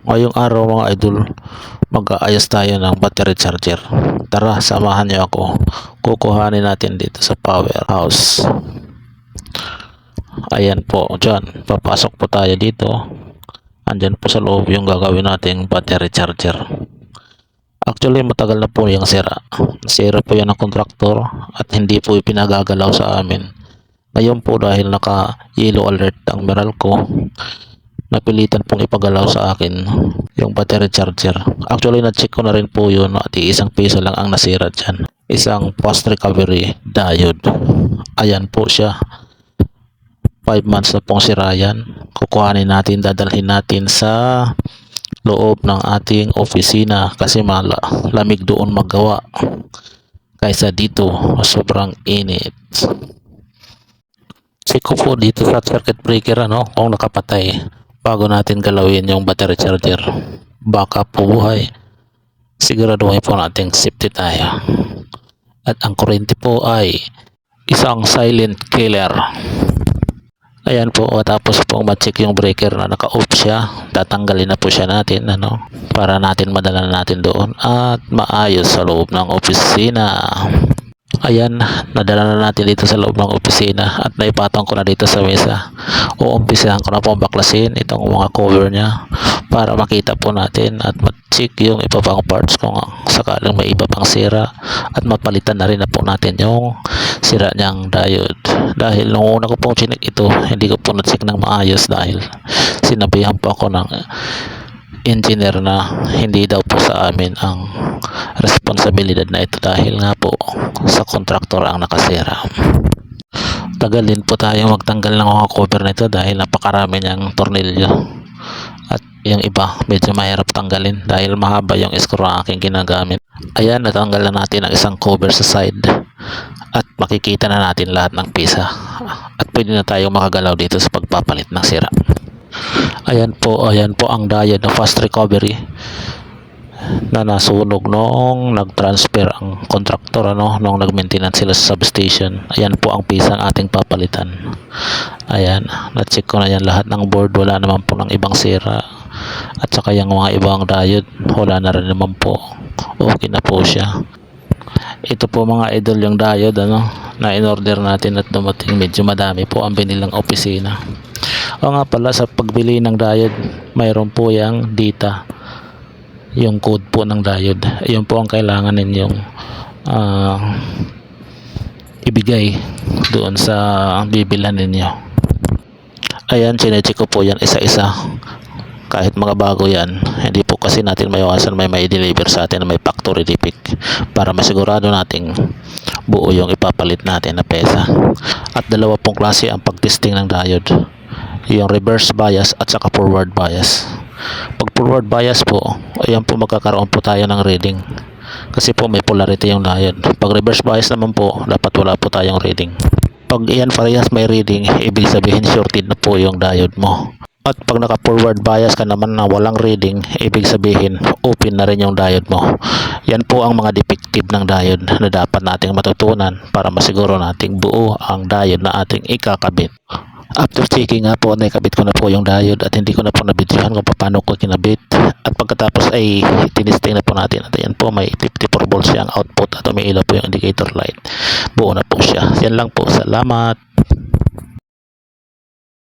Ngayong araw mga idol, mag-aayos tayo ng battery charger. Tara, samahan niyo ako. Kukuhanin natin dito sa powerhouse. Ayan po, dyan. Papasok po tayo dito. Andyan po sa loob yung gagawin nating battery charger. Actually, matagal na po yung sira. Sira po yan ng kontraktor at hindi po pinagagalaw sa amin. Ngayon po dahil naka-yellow alert ang Meralco, napilitan pong ipagalaw sa akin yung battery charger. Actually, na-check ko na rin po yun at isang piso lang ang nasira dyan. Isang fast recovery diode. Ayan po siya. 5 months na pong sira yan. Kukuhanin natin, dadalhin natin sa loob ng ating opisina kasi lamig doon maggawa kaysa dito, sobrang init. Check ko po dito sa circuit breaker kung nakapatay bago natin galawin yung battery charger. Baka po buhay. Siguraduhin po natin safety tayo. At ang kuryente po ay isang silent killer. Ayan po, tapos po ma-check yung breaker na naka-off siya. Tatanggalin na po siya natin para natin madala natin doon at maayos sa loob ng opisina. Ayan, nadala na natin dito sa loob ng opisina at naipatong ko na dito sa mesa. Uumpisahan ko na po baklasin itong mga cover niya para makita po natin at ma-check yung iba pang parts kung sakaling may iba pang sira at mapalitan na rin na po natin yung sira niyang diode. Dahil nung una ko pong chinik ito, hindi ko po na-check ng maayos dahil sinabihan po ako ng engineer na hindi daw po sa amin ang responsibilidad na ito dahil nga po sa kontraktor ang nakasira. Tagal din po tayo magtanggal ng mga cover nito dahil napakarami niyang tornilyo at yung iba medyo mahirap tanggalin dahil mahaba yung screw ang aking ginagamit. Ayan, natanggal na natin ang isang cover sa side at makikita na natin lahat ng pisa at pwede na tayo makagalaw dito sa pagpapalit ng sira. Ayan po ang diode ng fast recovery na nasunog nung nag-transfer ang kontraktor nung nag-maintenance sila sa substation. Ayan po ang pisang ating papalitan. Ayan, na-check ko na yan lahat ng board, wala naman po ng ibang sira at saka yung mga ibang diode wala na rin naman po, okay na po siya. Ito po mga idol yung diode na in-order natin at dumating, medyo madami po ang binilang opisina. O nga pala, sa pagbili ng diode mayroon po yung data, yung code po ng diode. Ayun po ang kailangan ninyong ibigay doon sa bibilhan ninyo. Ayan, chinecheck ko po yan isa-isa. Kahit mga bago yan, hindi po kasi natin maiwasan may deliver sa atin na may factory defect para masigurado nating buo yung ipapalit natin na pesa. At dalawa pong klase ang pagtesting ng diode, yung reverse bias at saka forward bias. Pag forward bias po, ayan po magkakaroon po tayo ng reading kasi po may polarity yung diode. Pag reverse bias naman po, dapat wala po tayong reading. Pag iyan parehas may reading, ibig sabihin shorted na po yung diode mo. At pag naka forward bias ka naman na walang reading, ibig sabihin open na rin yung diode mo. Yan po ang mga defective ng diode na dapat nating matutunan para masiguro nating buo ang diode na ating ikakabit. After checking nga po, naikabit ko na po yung diode at hindi ko na po nabidyohan kung paano ko kinabit. At pagkatapos ay tinisting na po natin at ayan po may 54 volts siyang output at umiilaw po yung indicator light. Buo na po siya. Yan lang po. Salamat.